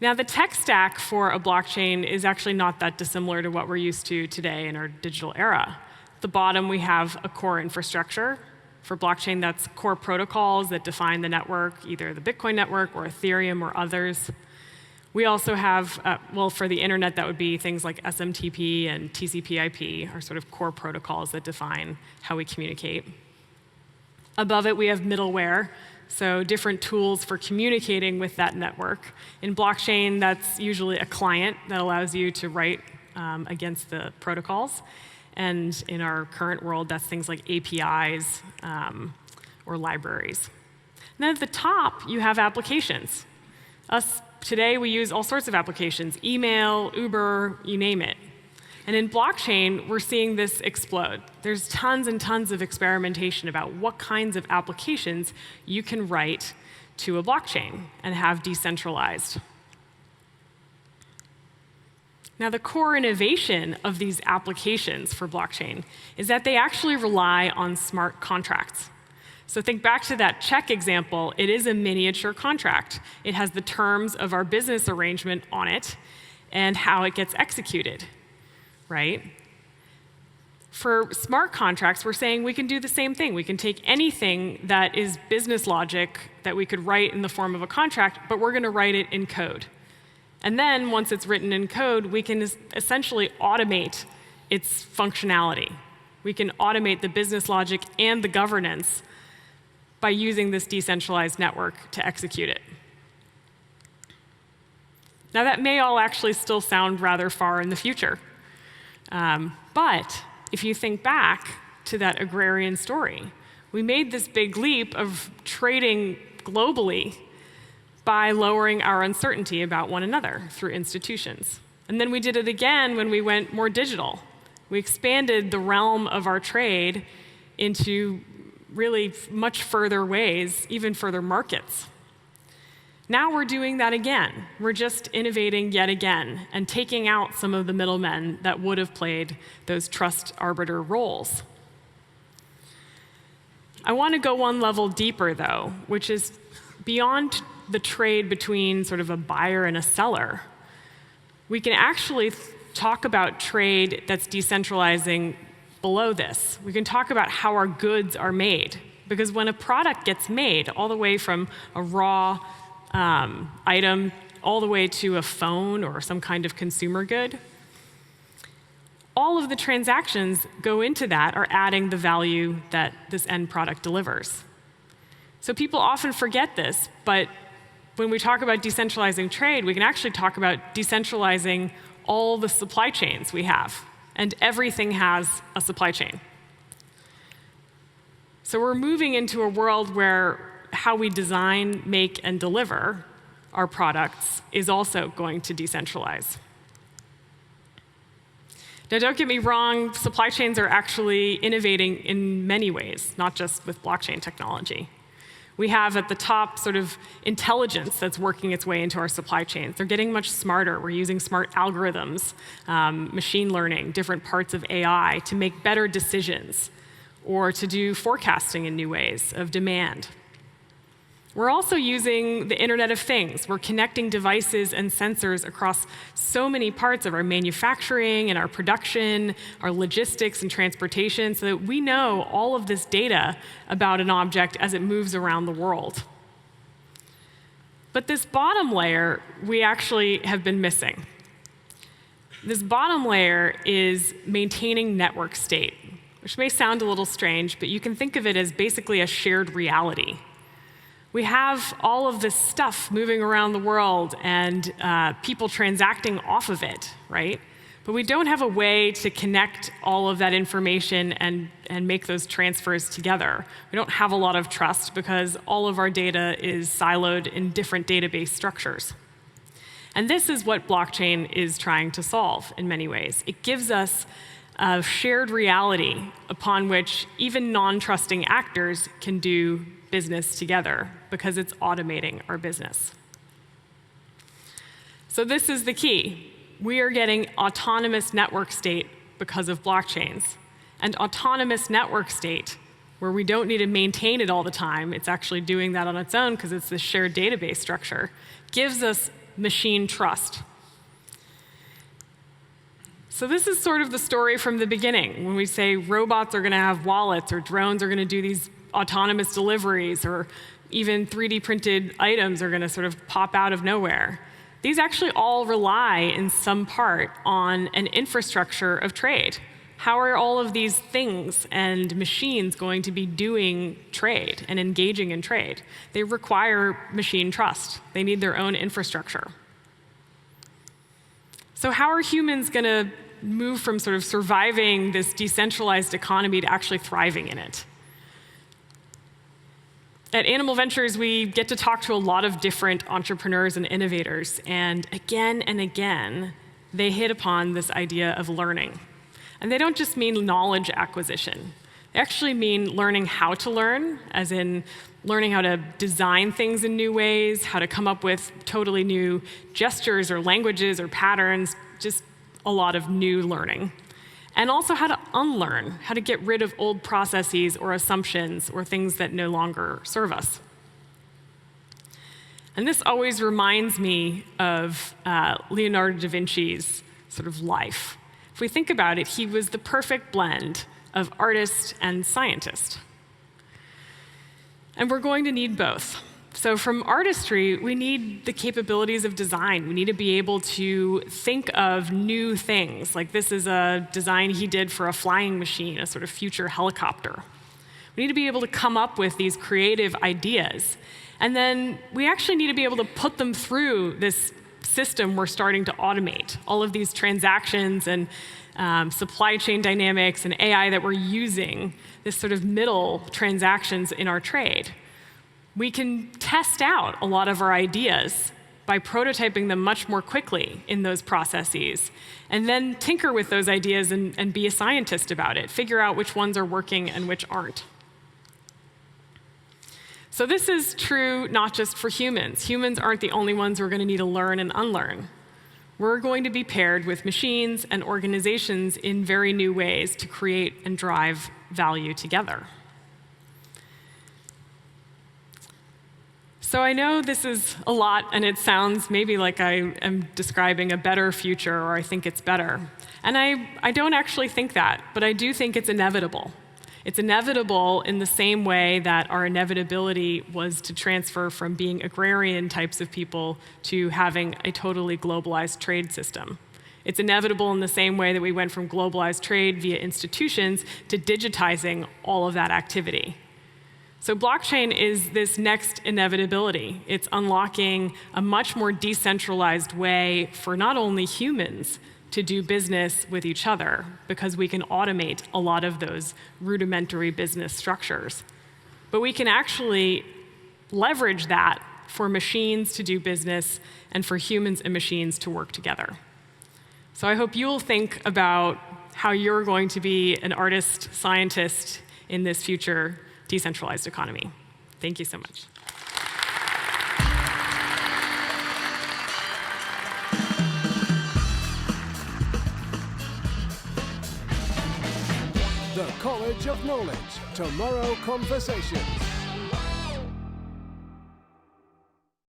Now, the tech stack for a blockchain is actually not that dissimilar to what we're used to today in our digital era. At the bottom, we have a core infrastructure. For blockchain, that's core protocols that define the network, either the Bitcoin network or Ethereum or others. We also have, well, for the internet, that would be things like SMTP and TCP/IP, are sort of core protocols that define how we communicate. Above it, we have middleware, so different tools for communicating with that network. In blockchain, that's usually a client that allows you to write against the protocols. And in our current world, that's things like APIs or libraries. And then at the top, you have applications. Today, we use all sorts of applications, email, Uber, you name it. And in blockchain, we're seeing this explode. There's tons and tons of experimentation about what kinds of applications you can write to a blockchain and have decentralized. Now, the core innovation of these applications for blockchain is that they actually rely on smart contracts. So think back to that check example. It is a miniature contract. It has the terms of our business arrangement on it and how it gets executed, right? For smart contracts, we're saying we can do the same thing. We can take anything that is business logic that we could write in the form of a contract, but we're going to write it in code. And then, once it's written in code, we can essentially automate its functionality. We can automate the business logic and the governance by using this decentralized network to execute it. Now, that may all actually still sound rather far in the future. But if you think back to that agrarian story, we made this big leap of trading globally by lowering our uncertainty about one another through institutions. And then we did it again when we went more digital. We expanded the realm of our trade into really much further ways, even further markets. Now we're doing that again. We're just innovating yet again and taking out some of the middlemen that would have played those trust arbiter roles. I want to go one level deeper, though, which is beyond the trade between sort of a buyer and a seller. We can actually talk about trade that's decentralizing below this. We can talk about how our goods are made. Because when a product gets made, all the way from a raw item all the way to a phone or some kind of consumer good, all of the transactions go into that are adding the value that this end product delivers. So people often forget this, but when we talk about decentralizing trade, we can actually talk about decentralizing all the supply chains we have. And everything has a supply chain. So we're moving into a world where how we design, make, and deliver our products is also going to decentralize. Now, don't get me wrong, supply chains are actually innovating in many ways, not just with blockchain technology. We have at the top sort of intelligence that's working its way into our supply chains. They're getting much smarter. We're using smart algorithms, machine learning, different parts of AI to make better decisions or to do forecasting in new ways of demand. We're also using the Internet of Things. We're connecting devices and sensors across so many parts of our manufacturing and our production, our logistics and transportation, so that we know all of this data about an object as it moves around the world. But this bottom layer, we actually have been missing. This bottom layer is maintaining network state, which may sound a little strange, but you can think of it as basically a shared reality. We have all of this stuff moving around the world and people transacting off of it, right? But we don't have a way to connect all of that information and make those transfers together. We don't have a lot of trust because all of our data is siloed in different database structures. And this is what blockchain is trying to solve in many ways. It gives us a shared reality upon which even non-trusting actors can do business together because it's automating our business. So this is the key. We are getting autonomous network state because of blockchains. And autonomous network state, where we don't need to maintain it all the time, it's actually doing that on its own because it's this shared database structure, gives us machine trust. So this is sort of the story from the beginning, when we say robots are going to have wallets, or drones are going to do these autonomous deliveries, or even 3D printed items are going to sort of pop out of nowhere. These actually all rely in some part on an infrastructure of trade. How are all of these things and machines going to be doing trade and engaging in trade? They require machine trust. They need their own infrastructure. So how are humans going to move from sort of surviving this decentralized economy to actually thriving in it? At Animal Ventures, we get to talk to a lot of different entrepreneurs and innovators, and again, they hit upon this idea of learning. And they don't just mean knowledge acquisition. They actually mean learning how to learn, as in learning how to design things in new ways, how to come up with totally new gestures or languages or patterns, just a lot of new learning. And also how to unlearn, how to get rid of old processes or assumptions or things that no longer serve us. And this always reminds me of Leonardo da Vinci's sort of life. If we think about it, he was the perfect blend of artist and scientist. And we're going to need both. So from artistry, we need the capabilities of design. We need to be able to think of new things. Like this is a design he did for a flying machine, a sort of future helicopter. We need to be able to come up with these creative ideas. And then we actually need to be able to put them through this system we're starting to automate. All of these transactions and supply chain dynamics and AI that we're using, this sort of middle transactions in our trade. We can test out a lot of our ideas by prototyping them much more quickly in those processes, and then tinker with those ideas and be a scientist about it, figure out which ones are working and which aren't. So this is true not just for humans. Humans aren't the only ones who are going to need to learn and unlearn. We're going to be paired with machines and organizations in very new ways to create and drive value together. So I know this is a lot, and it sounds maybe like I am describing a better future, or I think it's better. And I don't actually think that, but I do think it's inevitable. It's inevitable in the same way that our inevitability was to transfer from being agrarian types of people to having a totally globalized trade system. It's inevitable in the same way that we went from globalized trade via institutions to digitizing all of that activity. So blockchain is this next inevitability. It's unlocking a much more decentralized way for not only humans to do business with each other, because we can automate a lot of those rudimentary business structures. But we can actually leverage that for machines to do business and for humans and machines to work together. So I hope you'll think about how you're going to be an artist, scientist in this future decentralized economy. Thank you so much. The College of Knowledge. Tomorrow Conversations.